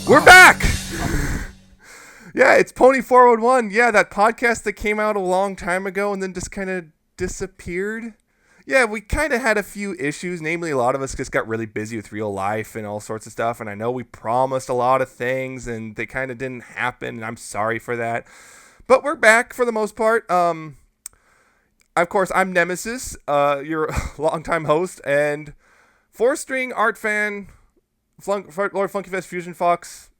We're back! Yeah, it's Pony 411. Yeah, that podcast that came out a long time ago and then just kind of disappeared. Yeah, we kind of had a few issues. Namely, a lot of us just got really busy with real life and all sorts of stuff. And I know we promised a lot of things and they kind of didn't happen. And I'm sorry for that. But we're back for the most part. Of course, I'm Nemesis, your longtime host and four-string art fan, Lord Funky Fest Fusion Fox.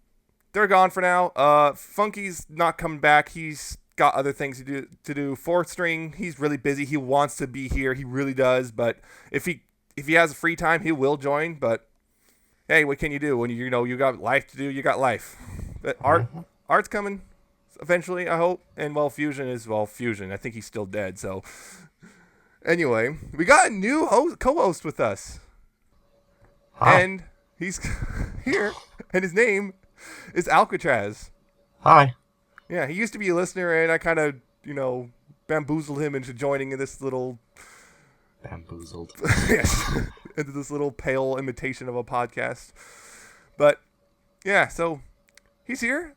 They're gone for now. Funky's not coming back. He's got other things to do. Fourth string, he's really busy. He wants to be here. He really does. But if he has free time, he will join. But hey, what can you do when you got life to do? You got life. But art's coming eventually, I hope. And Fusion is Fusion. I think he's still dead. So anyway, we got a new co-host with us. Hi. And he's here, and his name is Alcatraz. Hi. Yeah, he used to be a listener, and I kind of, bamboozled him into joining in this little... Bamboozled. Yes, into this little pale imitation of a podcast. But, yeah, so he's here.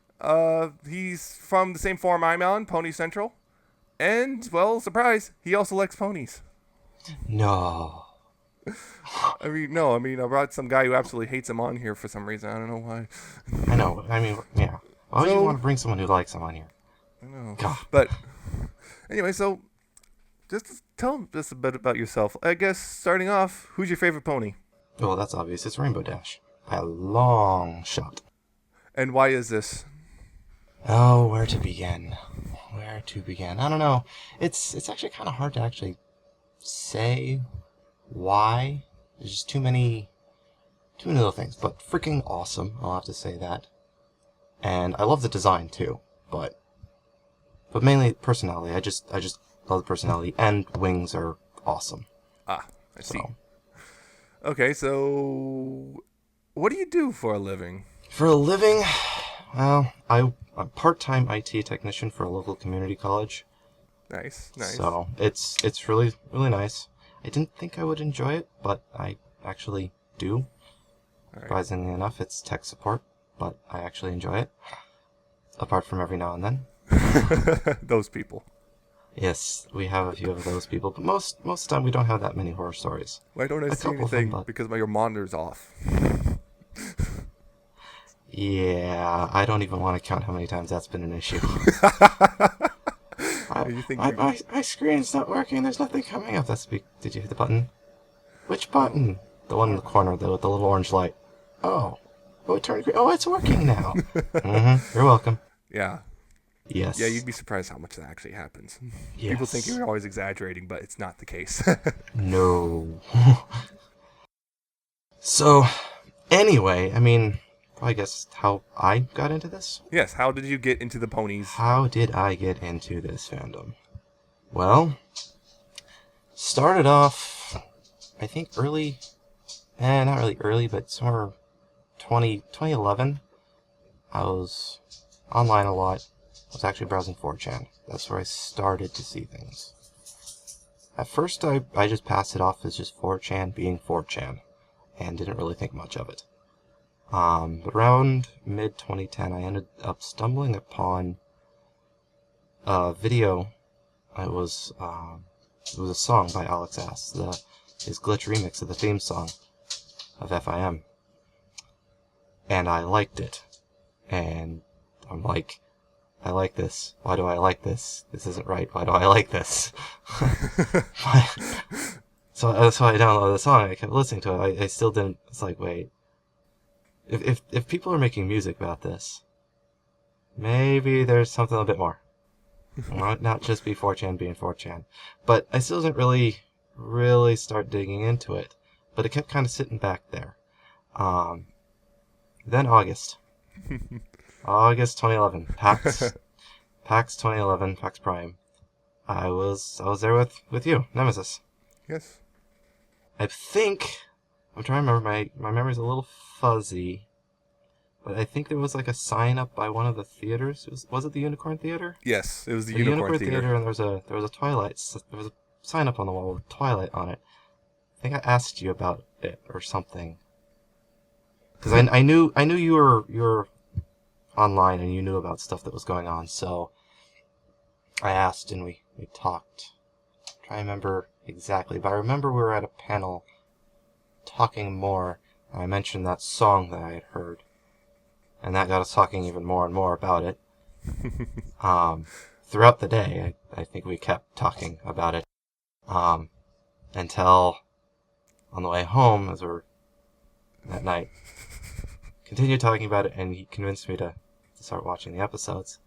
He's from the same forum I'm on, Pony Central. And, surprise, he also likes ponies. No. I brought some guy who absolutely hates him on here for some reason. I don't know why. I know. Yeah. Why would you want to bring someone who likes them on here? I know. God. But anyway, so just tell us a bit about yourself. I guess starting off, who's your favorite pony? Well, that's obvious. It's Rainbow Dash. By a long shot. And why is this? Oh, where to begin? I don't know. It's actually kind of hard to actually say why. There's just too many little things. But freaking awesome, I'll have to say that. And I love the design too, but mainly personality. I just love the personality, and wings are awesome. I see. Okay, so what do you do for a living? For a living, well, I'm a part-time IT technician for a local community college. Nice. So it's really, really nice. I didn't think I would enjoy it, but I actually do. Right. Surprisingly enough, it's tech support, but I actually enjoy it. Apart from every now and then. Those people. Yes, we have a few of those people, but most of the time we don't have that many horror stories. Why don't I see anything? Because your monitor's off. Yeah, I don't even want to count how many times that's been an issue. My screen's not working. There's nothing coming up. Did you hit the button? Which button? The one in the corner with the little orange light. Oh, it turned green. Oh, it's working now. You're welcome. Yeah. Yes. Yeah, you'd be surprised how much that actually happens. Yes. People think you're always exaggerating, but it's not the case. No. So, anyway, I guess how I got into this? Yes, how did you get into the ponies? How did I get into this fandom? Well, started off, I think not really early, but somewhere 2011. I was online a lot. I was actually browsing 4chan. That's where I started to see things. At first, I just passed it off as just 4chan being 4chan, and didn't really think much of it. But around mid-2010, I ended up stumbling upon a video. It was a song by Alex Ass, his glitch remix of the theme song of FIM. And I liked it. And I'm like, I like this. Why do I like this? This isn't right. Why do I like this? So I downloaded the song. I kept listening to it. I still didn't. It's like, wait. If people are making music about this, maybe there's something a bit more. Not just be 4chan being 4chan. But I still didn't really start digging into it. But it kept kind of sitting back there. Then August 2011, PAX 2011, PAX Prime. I was there with you, Nemesis. Yes. I think, I'm trying to remember, my memory's a little fuzzy, but I think there was like a sign up by one of the theaters. Was it the Unicorn Theater? Yes, it was the Unicorn Theater. And there was a sign up on the wall with Twilight on it. I think I asked you about it or something. Because I knew you were online and you knew about stuff that was going on. So I asked and we talked. I'm trying to remember exactly, but I remember we were at a panel talking more. And I mentioned that song that I had heard. And that got us talking even more and more about it. Throughout the day, I think we kept talking about it. Until on the way home, as we're that night, continued talking about it, and he convinced me to start watching the episodes.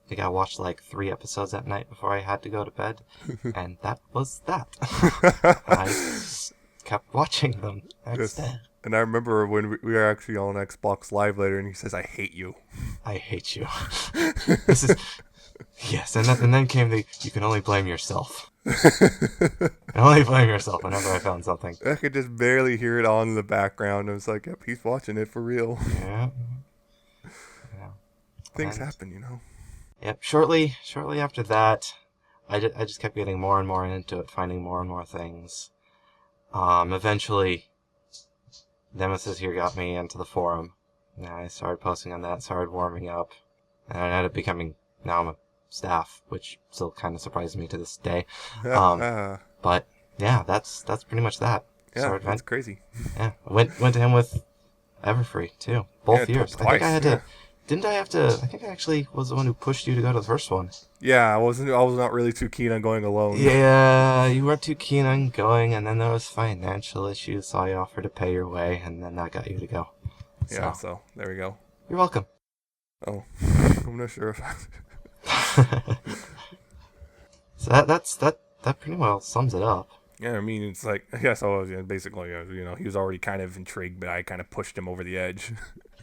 I think I watched like 3 episodes that night before I had to go to bed, and that was that. I just kept watching them next day. And I remember when we were actually on Xbox Live later, and he says, "I hate you." I hate you. This is yes, and then came the you can only blame yourself. Only blame yourself whenever I found something. I could just barely hear it on in the background. I was like, "Yep, he's watching it for real." Yeah. Things happen, you know. Yep. Shortly after that, I just kept getting more and more into it, finding more and more things. Eventually, Nemesis here got me into the forum. And I started posting on that, started warming up, and I ended up becoming, now I'm a staff, which still kind of surprises me to this day. But yeah, that's pretty much that. Yeah, that's crazy. Yeah, I went to him with Everfree too, both years. Twice, I think I had to. Didn't I have to? I think I actually was the one who pushed you to go to the first one. Yeah, I was not really too keen on going alone. Yeah, you weren't too keen on going, and then there was financial issues, so I offered to pay your way, and then that got you to go. Yeah, so there we go. You're welcome. Oh, I'm not sure if So that pretty well sums it up. Yeah, I mean, it's like, yeah, so basically, you know, he was already kind of intrigued, but I kind of pushed him over the edge.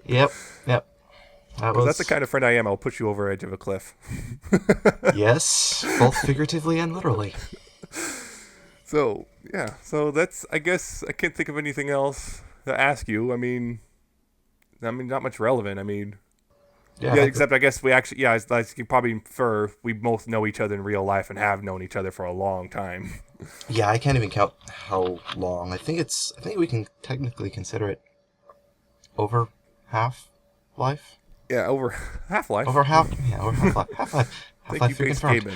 Yep. That's the kind of friend I am. I'll push you over the edge of a cliff. Yes, both figuratively and literally. So, yeah. So that's, I guess, I can't think of anything else to ask you. I mean, not much relevant. I mean, yeah, except I guess we actually, yeah, as you probably infer, we both know each other in real life and have known each other for a long time. Yeah, I can't even count how long. I think we can technically consider it over Half-Life. Yeah, over Half-Life. Over Half-Life. Half-Life. Thank you, Base Gaben.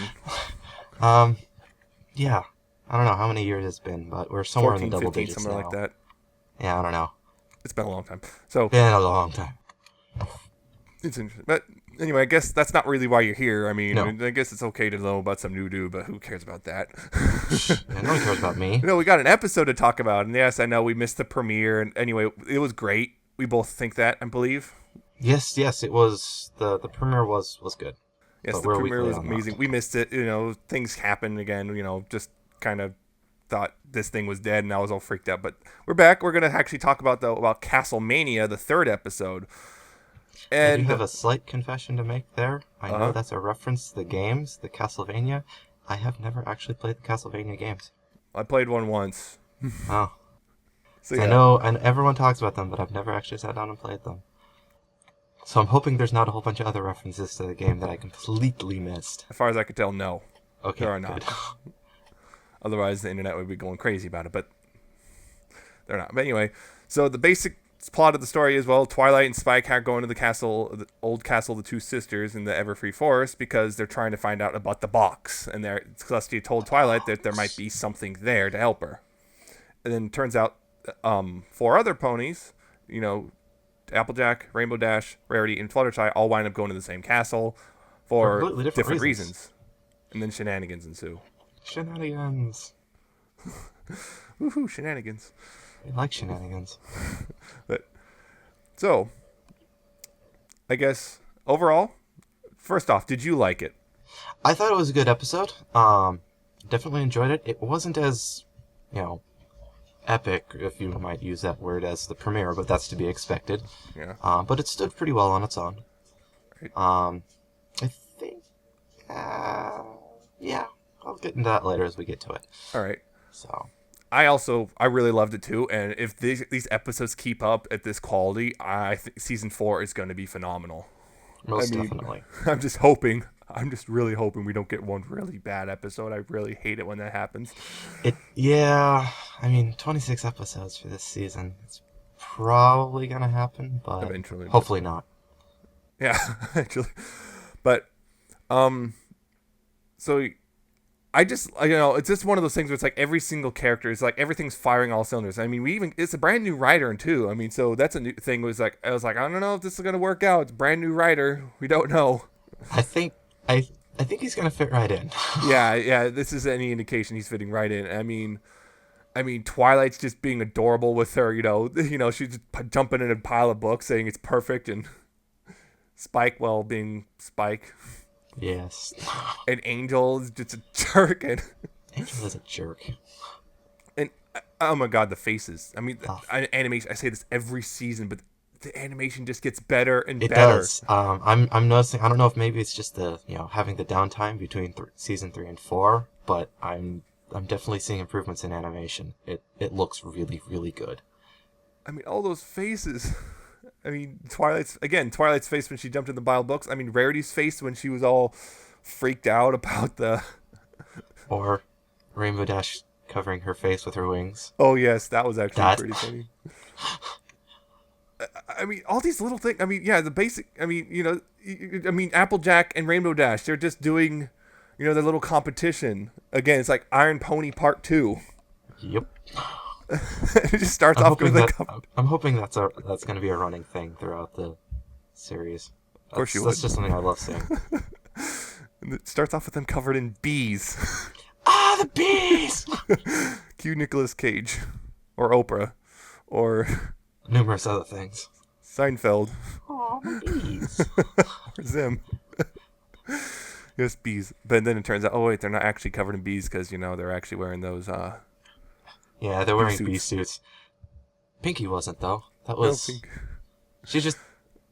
Yeah. I don't know how many years it's been, but we're somewhere 14, in the double 15, digits something now. like that. Yeah, I don't know. It's been a long time. So been a long time. It's interesting. But anyway, I guess that's not really why you're here. I mean, No. I guess it's okay to know about some new dude, but who cares about that? No one cares about me. You know, we got an episode to talk about, and yes, I know we missed the premiere, and anyway, it was great. We both think that, I believe. Yes, it was. The premiere was good. Yes, the premiere was amazing. We missed it. You know, things happened again. You know, just kind of thought this thing was dead, and I was all freaked out. But we're back. We're gonna actually talk about Castle-Mania, the 3rd episode. And I do have a slight confession to make there. I know that's a reference to the games, the Castlevania. I have never actually played the Castlevania games. I played one once. Oh. So, yeah. I know, and everyone talks about them, but I've never actually sat down and played them. So I'm hoping there's not a whole bunch of other references to the game that I completely missed. As far as I could tell, no. Okay, there are not. Otherwise, the internet would be going crazy about it, but they're not. But anyway, so the basic plot of the story is, well, Twilight and Spike are going to the old castle of the Two Sisters in the Everfree Forest because they're trying to find out about the box. And Celestia told Twilight that there might be something there to help her. And then it turns out 4 other ponies, you know, Applejack, Rainbow Dash, Rarity, and Fluttershy all wind up going to the same castle for different reasons. And then shenanigans ensue. Shenanigans. Woohoo, shenanigans. I like shenanigans. So, I guess, overall, first off, did you like it? I thought it was a good episode. Definitely enjoyed it. It wasn't as, epic, if you might use that word, as the premiere, but that's to be expected. Yeah. But it stood pretty well on its own. Right. I think, yeah, I'll get into that later as we get to it. All right. So, I really loved it too, and if these episodes keep up at this quality, I think season 4 is going to be phenomenal. Most definitely. I'm just really hoping we don't get one really bad episode. I really hate it when that happens. 26 episodes for this season. It's probably going to happen, but eventually, hopefully not. Yeah, actually. But um, so it's just one of those things where it's like every single character is like everything's firing all cylinders. I mean, it's a brand new writer in too. I mean, so that's a new thing. I was like, I don't know if this is gonna work out. It's a brand new writer. We don't know. I think I think he's gonna fit right in. Yeah. This is any indication he's fitting right in. I mean, Twilight's just being adorable with her. She's just jumping in a pile of books, saying it's perfect, and Spike, well, being Spike, Yes. and Angel is just a jerk, and Angel is a jerk. and oh my god, the faces. I mean, Oh. animation. I say this every season, but the animation just gets better and It better. does. I'm noticing. I don't know if maybe it's just the having the downtime between season 3 and 4, but I'm definitely seeing improvements in animation. It looks really really good. I mean, all those faces. I mean, Twilight's face when she jumped in the pile of books. I mean, Rarity's face when she was all freaked out about the. Or Rainbow Dash covering her face with her wings. Oh yes, that was actually That- pretty funny. I mean, all these little things. I mean, yeah, the basic. I mean, I mean, Applejack and Rainbow Dash. They're just doing, their little competition. Again, it's like Iron Pony Part 2. Yep. It just starts off with I'm hoping that's going to be a running thing throughout the series. Of course you That's would. just something I love seeing. And it starts off with them covered in bees. The bees! Cue Nicolas Cage, or Oprah, or Numerous other things. Seinfeld, Oh, the bees. or Zim. Yes, bees. But then it turns out, oh wait, they're not actually covered in bees because they're actually wearing those. Yeah, they're wearing suits. bee suits. Pinky wasn't though. That No, was she just.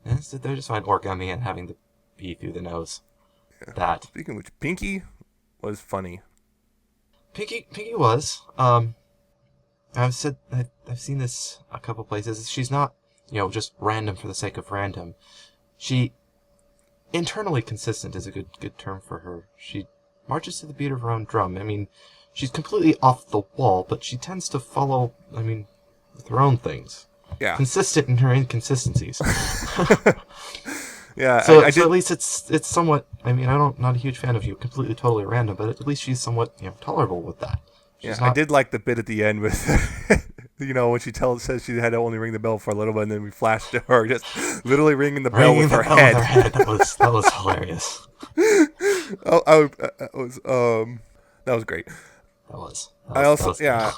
They're just fine origami and having the bee through the nose. Yeah. That Speaking of which, Pinky was funny. Pinky was. I've seen this a couple places. She's not just random for the sake of random. She internally consistent is a good term for her. She marches to the beat of her own drum. I mean, she's completely off the wall, but she tends to follow. I mean, with her own things. Yeah. Consistent in her inconsistencies. Yeah. So, I so did. at least it's somewhat. I mean, not a huge fan of you, completely totally random, but at least she's somewhat tolerable with that. Yeah, She's not, I did like the bit at the end with, when she says she had to only ring the bell for a little bit, and then we flashed to her just literally ringing the bell ringing with the her bell head. with her head. That was hilarious. That was great. That was Yeah.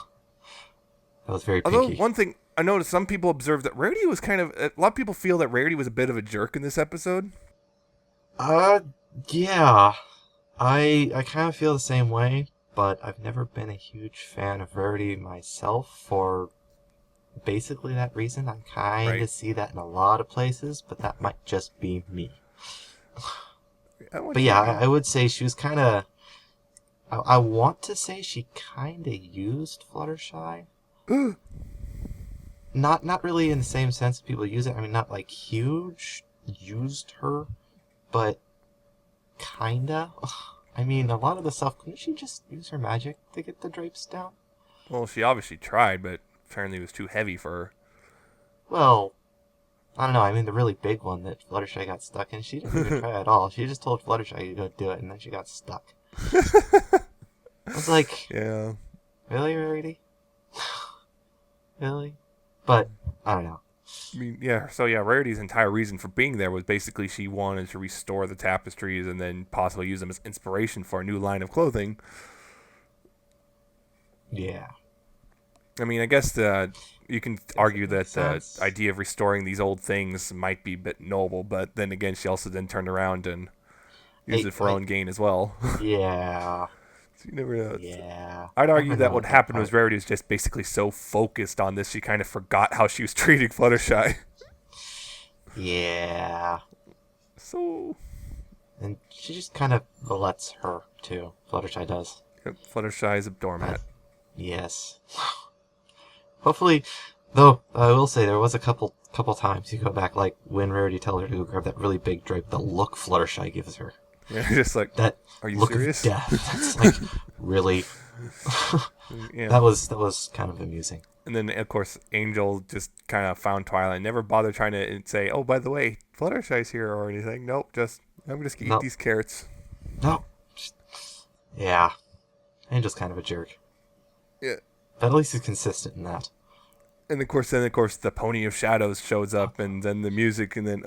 That was very Although Pinky. one thing I noticed, some people observed that Rarity was a lot of people feel that Rarity was a bit of a jerk in this episode. Yeah. I kind of feel the same way, but I've never been a huge fan of Rarity myself for basically that reason. I kind of Right. see that in a lot of places, but that might just be me. But But yeah, I would say she was kind of. I want to say she kind of used Fluttershy. Not really in the same sense people use it. I mean, not like huge used her, but kinda. I mean, a lot of the stuff. Couldn't she just use her magic to get the drapes down? Well, she obviously tried, but apparently it was too heavy for her. Well, I don't know. I mean, the really big one that Fluttershy got stuck in, she didn't even try at all. She just told Fluttershy to go do it, and then she got stuck. I was like, Yeah. really, Rarity? Really? But, I don't know. I mean, yeah. So yeah, Rarity's entire reason for being there was basically she wanted to restore the tapestries and then possibly use them as inspiration for a new line of clothing. Yeah. I mean, I guess you can argue that the sense. idea of restoring these old things might be a bit noble, but then again, she also then turned around and used it for her own gain as well. Yeah. So you never know. Yeah. I'd argue Never that know what that happened part. was Rarity was just basically so focused on this, she kind of forgot how she was treating Fluttershy. Yeah. So, And she just kind of lets her, too. Fluttershy does. yep, Fluttershy is a doormat. Yes. Hopefully, though, I will say there was a couple times you go back, like when Rarity tells her to go grab that really big drape, the look Fluttershy gives her. Yeah, just like, That are you look serious? of death. That's like, really? Yeah. That was kind of amusing. And then, of course, Angel just kind of found Twilight. Never bothered trying to say, oh, by the way, Fluttershy's here or anything. Nope, I'm just going to eat Nope. these carrots. Nope. Yeah. Angel's kind of a jerk. Yeah. But at least he's consistent in that. And of course, the Pony of Shadows shows up, and then the music, and then,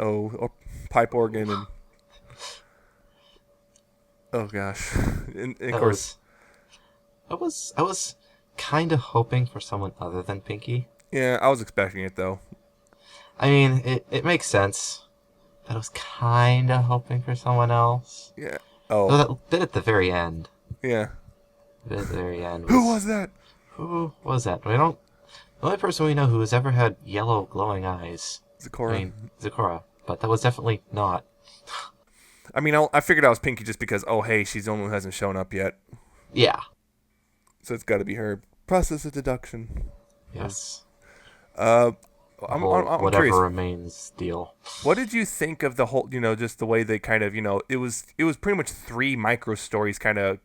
pipe organ, and... Oh, gosh. And of course... I was kind of hoping for someone other than Pinky. Yeah, I was expecting it, though. I mean, it makes sense. But I was kind of hoping for someone else. Yeah. Oh, Oh. that bit at the very end. Yeah. The bit at the very end. Who was that? Who was that? The only person we know who has ever had yellow glowing eyes. Zecora. I mean, Zecora. But that was definitely not. I mean, I figured I was Pinky just because, oh, hey, she's the only one who hasn't shown up yet. Yeah. So it's got to be her. Process of deduction. Yes. I'm Whatever curious. remains deal. What did you think of the whole, just the way they kind of, it was pretty much 3 micro stories kind of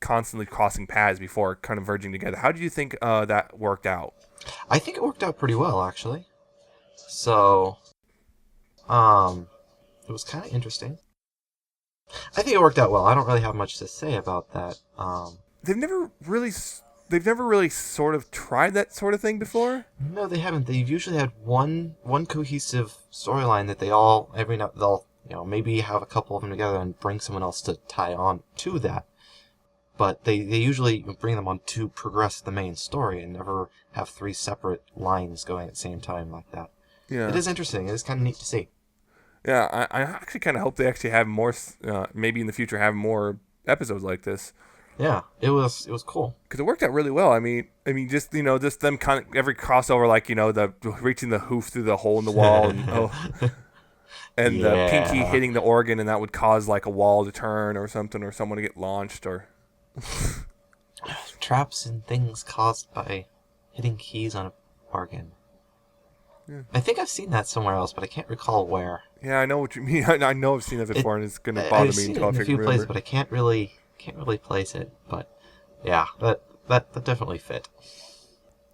constantly crossing paths before kind of merging together. How did you think that worked out? I think it worked out pretty well, actually. So, it was kind of interesting. I think it worked out well. I don't really have much to say about that. They've never really sort of tried that sort of thing before. No, they haven't. They've usually had one cohesive storyline that they all they'll maybe have a couple of them together and bring someone else to tie on to that. But they usually bring them on to progress the main story and never have 3 separate lines going at the same time like that. Yeah, it is interesting. It is kind of neat to see. Yeah, I actually kind of hope they actually have more. Maybe in the future have more episodes like this. Yeah, it was cool because it worked out really well. I mean, just just them kind of every crossover, like the reaching the hoof through the hole in the wall, and Yeah. the Pinky hitting the organ, and that would cause like a wall to turn or something, or someone to get launched, or traps and things caused by hitting keys on an organ. Yeah. I think I've seen that somewhere else, but I can't recall where. Yeah, I know what you mean. I know I've seen that before, and it's going to bother me until I in a figure few it out. places, but I can't really place it. But yeah, that definitely fit.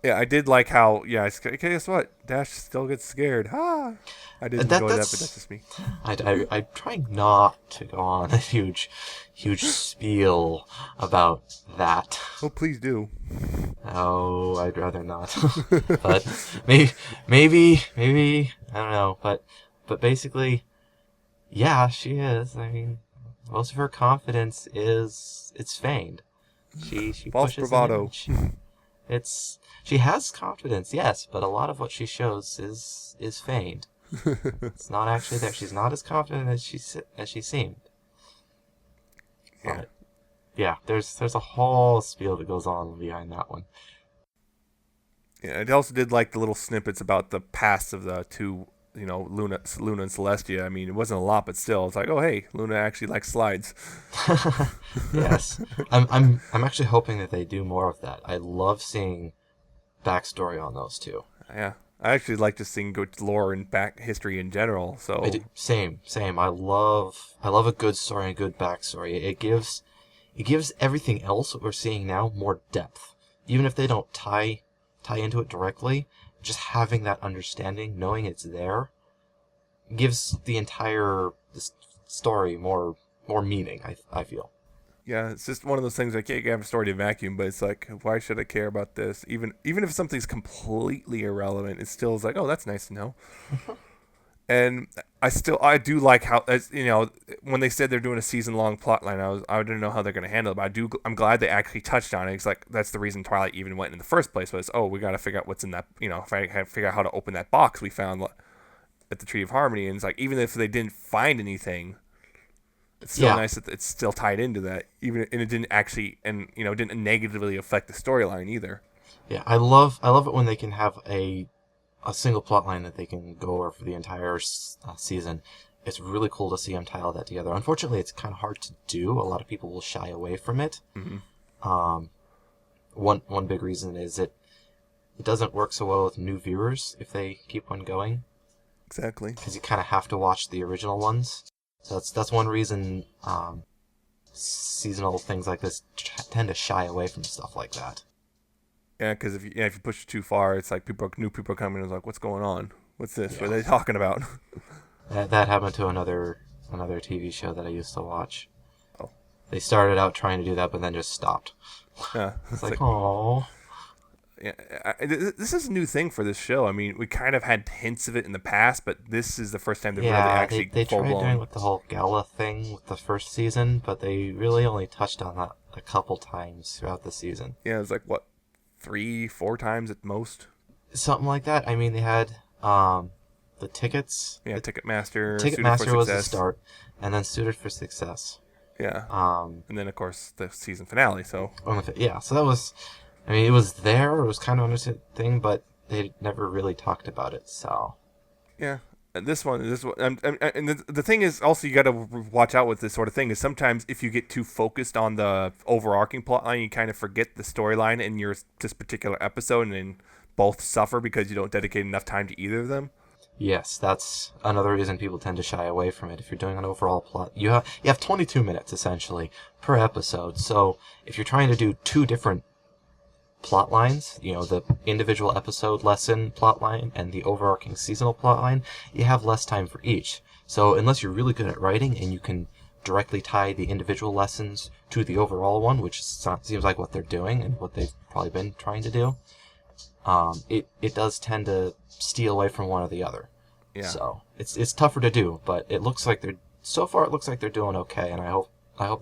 Yeah, I did like how. Yeah, guess what? Dash still gets scared. I did enjoy that, but that's just me. I'm trying not to go on a huge spiel about that. Oh, please do. Oh, I'd rather not. But maybe I don't know. But basically, yeah, she is. I mean, most of her confidence it's feigned. She False pushes bravado. She has confidence, yes, but a lot of what she shows is feigned. It's not actually there. She's not as confident as she seemed. Yeah. But, yeah, there's a whole spiel that goes on behind that one. Yeah, I also did like the little snippets about the past of the 2, Luna and Celestia. I mean, it wasn't a lot, but still, it's like, oh hey, Luna actually likes slides. Yes, I'm actually hoping that they do more of that. I love seeing backstory on those 2. Yeah, I actually like just seeing good lore and back history in general. So same. I love a good story and a good backstory. It gives everything else that we're seeing now more depth, even if they don't tie into it directly. Just having that understanding, knowing it's there, gives the entire story more meaning. I feel. Yeah, it's just one of those things. I can't have a story to vacuum, but it's like, why should I care about this? Even if something's completely irrelevant, it still is like, oh, that's nice to know. And I do like how, when they said they're doing a season-long plotline, I didn't know how they're going to handle it, but I'm glad they actually touched on it. It's like, that's the reason Twilight even went in the first place, was, we got to figure out what's in that, if I can figure out how to open that box we found at the Tree of Harmony. And it's like, even if they didn't find anything, it's still nice that it's still tied into that, and it didn't actually, didn't negatively affect the storyline either. Yeah, I love it when they can have a single plot line that they can go over for the entire season. It's really cool to see them tie all that together. Unfortunately, it's kind of hard to do. A lot of people will shy away from it. Mm-hmm. One big reason is it doesn't work so well with new viewers if they keep on going. Exactly. Because you kind of have to watch the original ones. So that's one reason seasonal things like this tend to shy away from stuff like that. Yeah, because if you push it too far, it's like new people are coming and it's like, what's going on? What's this? Yeah. What are they talking about? That happened to another TV show that I used to watch. Oh. They started out trying to do that, but then just stopped. Yeah. It's like, oh. Yeah, this is a new thing for this show. I mean, we kind of had hints of it in the past, but this is the first time they've really actually they full tried blown. doing with the whole gala thing with the first season, but they really only touched on that a couple times throughout the season. Yeah, it was like, what, 3-4 times at most? Something like that. I mean, they had the tickets. Yeah, Ticketmaster Ticketmaster was the start, and then Suited for Success. Yeah. And then, of course, the season finale, so... Yeah, so that was... I mean, it was there. It was kind of an understood thing, but they never really talked about it, so... Yeah. And this one, and the thing is, also, you got to watch out with this sort of thing, is sometimes if you get too focused on the overarching plotline, you kind of forget the storyline in this particular episode, and then both suffer because you don't dedicate enough time to either of them. Yes, that's another reason people tend to shy away from it. If you're doing an overall plot, you have 22 minutes, essentially, per episode, so if you're trying to do two different plot lines, the individual episode lesson plot line and the overarching seasonal plot line, you have less time for each. So unless you're really good at writing and you can directly tie the individual lessons to the overall one, which seems like what they're doing and what they've probably been trying to do, it does tend to steal away from one or the other. Yeah. So it's tougher to do, but it looks like they're doing okay, and I hope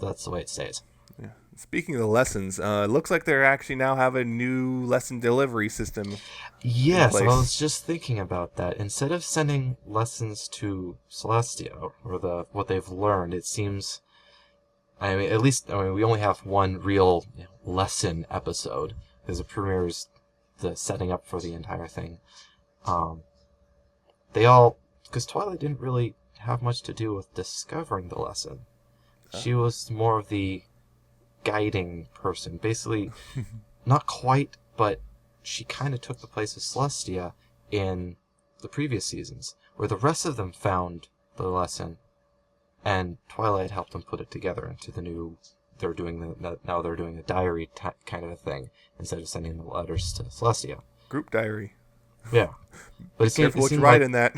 that's the way it stays. Yeah. Speaking of the lessons, it looks like they actually now have a new lesson delivery system. Yes, I was just thinking about that. Instead of sending lessons to Celestia, or what they've learned, it seems... I mean, we only have one real lesson episode, because it premieres the setting up for the entire thing. Because Twilight didn't really have much to do with discovering the lesson. She was more of the guiding person. Basically, not quite, but she kind of took the place of Celestia in the previous seasons, where the rest of them found the lesson, and Twilight helped them put it together into the new... Now they're doing a diary kind of a thing, instead of sending the letters to Celestia. Group diary. Yeah. But it seems what you write in that.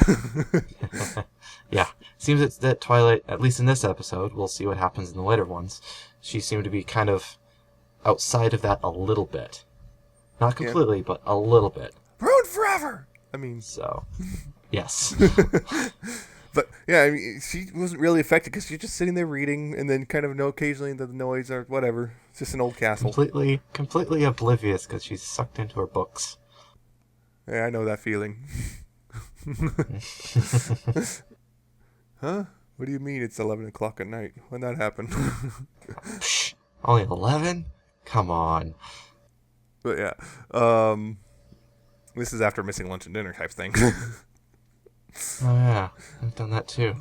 Yeah. Seems that Twilight, at least in this episode, we'll see what happens in the later ones, she seemed to be kind of outside of that a little bit. Not completely, but a little bit. Ruined forever! I mean... So, yes. But, yeah, I mean, she wasn't really affected because she's just sitting there reading and then kind of occasionally the noise or whatever. It's just an old castle. Completely oblivious because she's sucked into her books. Yeah, I know that feeling. Huh? What do you mean it's 11 o'clock at night? When that happened? Psh, only 11? Come on. But yeah, this is after missing lunch and dinner type thing. Oh yeah, I've done that too.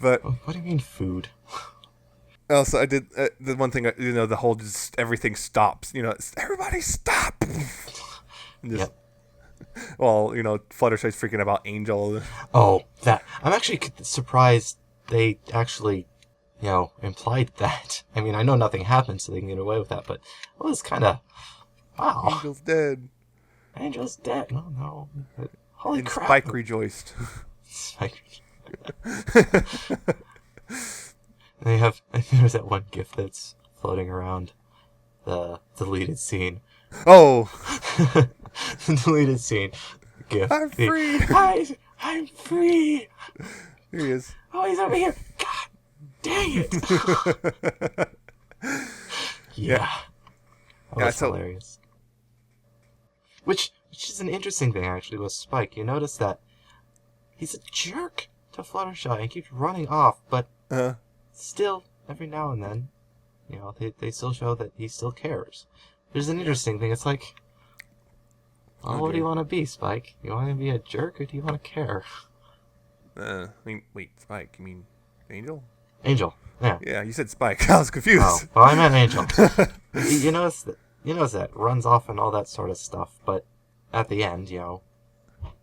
But what do you mean food? Also, I did the one thing. The whole just everything stops. Everybody stop. And just, yep. Well, Fluttershy's freaking about Angel. Oh, that I'm actually surprised they actually, implied that. I mean, I know nothing happened, so they can get away with that. But it was kind of, wow. Angel's dead. Angel's dead. Oh no. Holy and crap. Spike rejoiced. Spike. There's that one GIF that's floating around the deleted scene. Oh. The deleted scene GIF. I'm free. I'm free. Here he is. Oh, he's over here. God dang it. Yeah. That was hilarious. Which is an interesting thing, actually, with Spike. You notice that he's a jerk to Fluttershy and keeps running off, but still, every now and then, they still show that he still cares. There's an interesting thing. It's like, well, what do you want to be, Spike? You want to be a jerk, or do you want to care? Wait, Spike, you mean Angel? Angel, yeah. Yeah, you said Spike. I was confused. Oh, well, I meant Angel. You notice that runs off and all that sort of stuff, but at the end,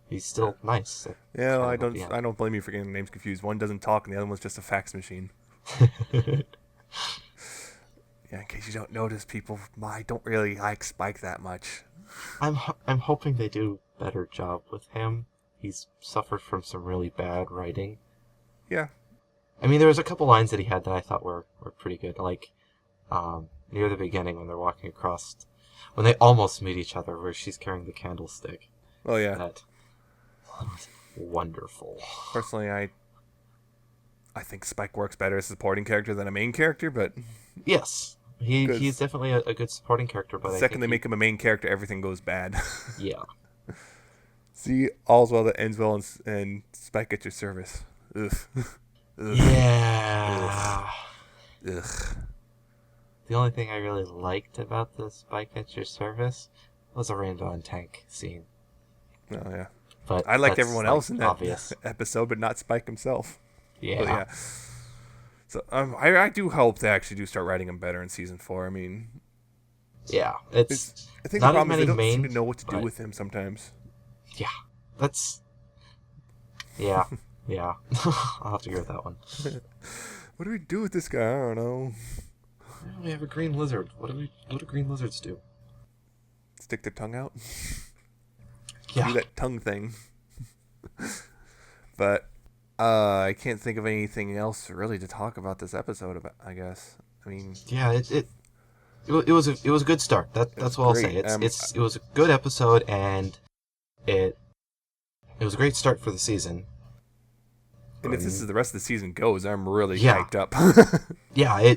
he's still nice. Yeah, well, I don't blame you for getting names confused. One doesn't talk, and the other one's just a fax machine. Yeah, in case you don't notice, people, I don't really like Spike that much. I'm hoping they do a better job with him. He's suffered from some really bad writing. Yeah. I mean, there was a couple lines that he had that I thought were pretty good. Like, near the beginning when they're walking across, when they almost meet each other, where she's carrying the candlestick. Oh, yeah. That was wonderful. Personally, I think Spike works better as a supporting character than a main character, but... Yes. He's definitely a good supporting character, but the second they make him a main character, everything goes bad. Yeah. See, all's well that ends well, and Spike at your service. Ugh. Ugh. Yeah. Ugh. The only thing I really liked about the Spike at your service was a rainbow and tank scene. Oh, yeah. But I liked everyone else in that obvious episode, but not Spike himself. Yeah. But yeah. So I do hope they actually do start writing him better in season 4. I mean, yeah, I think the problem is they don't seem to know what to do with him sometimes. Yeah, yeah. I'll have to go with that one. What do we do with this guy? I don't know. We have a green lizard. What do green lizards do? Stick their tongue out. Yeah. Do that tongue thing. But I can't think of anything else really to talk about this episode about, I guess. I mean, yeah, it was a good start. That's what I'll say. It was a good episode, and it was a great start for the season. And if this is the rest of the season goes, I'm really Yeah. hyped up. Yeah,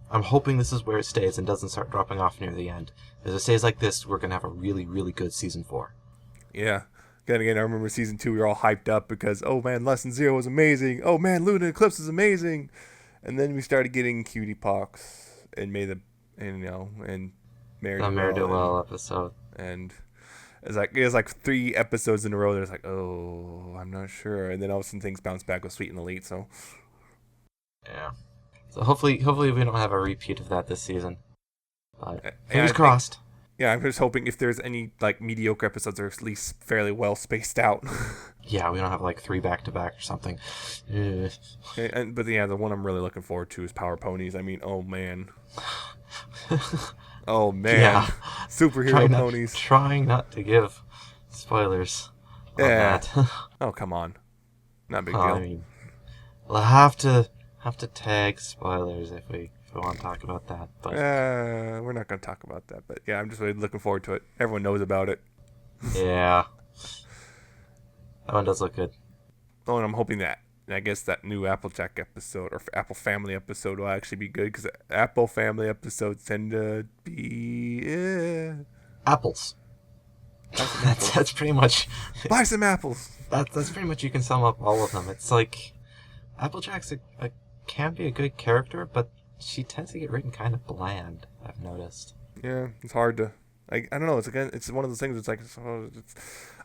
I'm hoping this is where it stays and doesn't start dropping off near the end. If it stays like this, we're gonna have a really, really good season 4. Yeah. Again, I remember season 2, we were all hyped up because, oh man, Lesson 0 was amazing. Oh man, Luna Eclipse is amazing. And then we started getting Cutie Pox and Mary Mare-de-Well episode. And it was like 3 episodes in a row. There's like, oh, I'm not sure. And then all of a sudden things bounce back with Sweet and Elite. So yeah. So hopefully we don't have a repeat of that this season. But fingers I crossed. Yeah, I'm just hoping if there's any like mediocre episodes, they're at least fairly well spaced out. Yeah, we don't have like 3 back-to-back or something. But yeah, the one I'm really looking forward to is Power Ponies. I mean, oh man. Oh man. Yeah. Superhero ponies. Trying not to give spoilers on that. Oh, come on. Not a big deal. I mean, we'll have to tag spoilers if we want to talk about that. But we're not going to talk about that. But yeah, I'm just really looking forward to it. Everyone knows about it. Yeah. That one does look good. Oh, and I'm hoping that, I guess that new Applejack episode or Apple Family episode will actually be good because Apple Family episodes tend to be apples. That's pretty much. Buy some apples. That's pretty much, you can sum up all of them. It's like Applejack's can be a good character, but she tends to get written kind of bland, I've noticed. Yeah, it's hard to. I don't know. It's one of those things. It's like,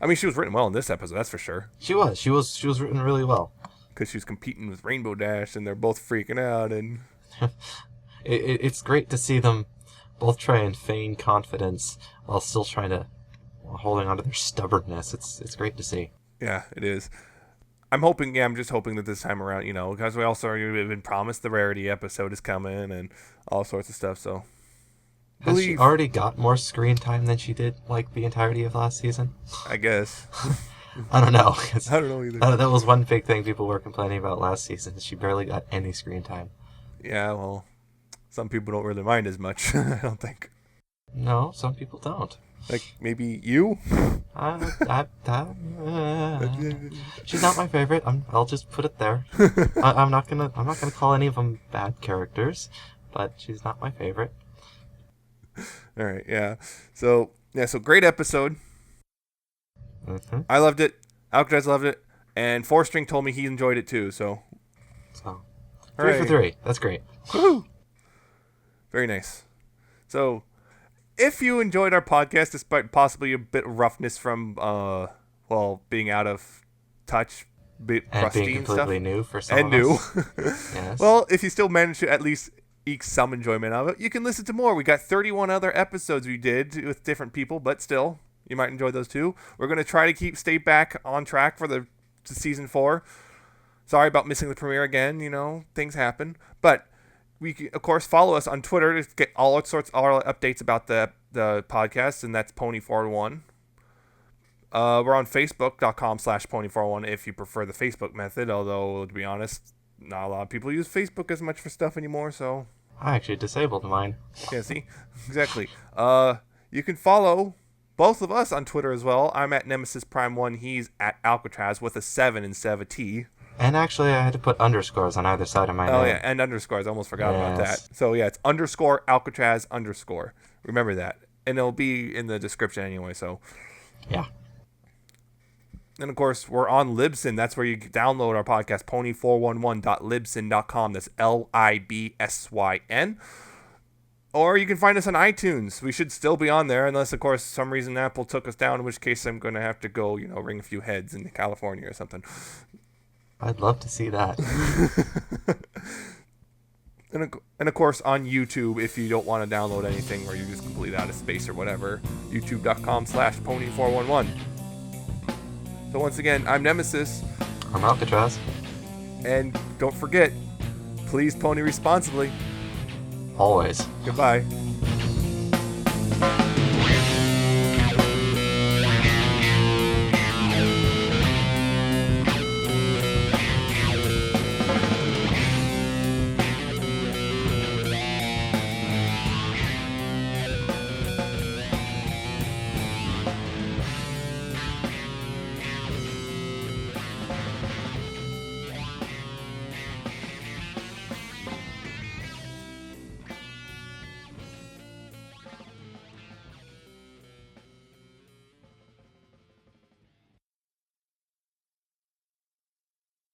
I mean, she was written well in this episode, that's for sure. She was written really well. Because she was competing with Rainbow Dash, and they're both freaking out, and it's great to see them both try and feign confidence while still holding on to their stubbornness. It's great to see. Yeah, it is. I'm just hoping that this time around, because we also have been promised the Rarity episode is coming and all sorts of stuff, so. Has she already got more screen time than she did, like, the entirety of last season? I guess. I don't know. I don't know either. That was one big thing people were complaining about last season. She barely got any screen time. Yeah, well, some people don't really mind as much, I don't think. No, some people don't. Like, maybe you? She's not my favorite. I'll just put it there. I'm not gonna call any of them bad characters, but she's not my favorite. All right, yeah. So great episode. Mm-hmm. I loved it. Alcatraz loved it, and 4-String told me he enjoyed it too. So 3 for 3. That's great. Woohoo! Very nice. So, if you enjoyed our podcast, despite possibly a bit of roughness from being out of touch, bit rusty being and stuff, completely new for some and of new. us. Yes. Well, if you still manage to at least eke some enjoyment out of it, you can listen to more. We got 31 other episodes we did with different people, but still, you might enjoy those too. We're going to try to stay back on track for the season 4. Sorry about missing the premiere again. Things happen. But of course, follow us on Twitter to get all our updates about the podcast, and that's Pony401. We're on Facebook.com/Pony401 if you prefer the Facebook method, although, to be honest, not a lot of people use Facebook as much for stuff anymore, so... I actually disabled mine. Yeah, see? Exactly. You can follow both of us on Twitter as well. I'm at Nemesis Prime 1. He's at Alcatraz with a 7 instead of a T. And actually, I had to put underscores on either side of my name. Oh, yeah, and underscores. I almost forgot about that. So, yeah, it's _ Alcatraz _ Remember that. And it'll be in the description anyway, so... Yeah. And, of course, we're on Libsyn. That's where you download our podcast, pony411.libsyn.com. That's Libsyn. Or you can find us on iTunes. We should still be on there, unless, of course, some reason Apple took us down, in which case I'm going to have to go, ring a few heads in California or something. I'd love to see that. And of course, on YouTube, if you don't want to download anything or you're just completely out of space or whatever, youtube.com/pony411. So once again, I'm Nemesis. I'm Alcatraz. And don't forget, please pony responsibly. Always. Goodbye.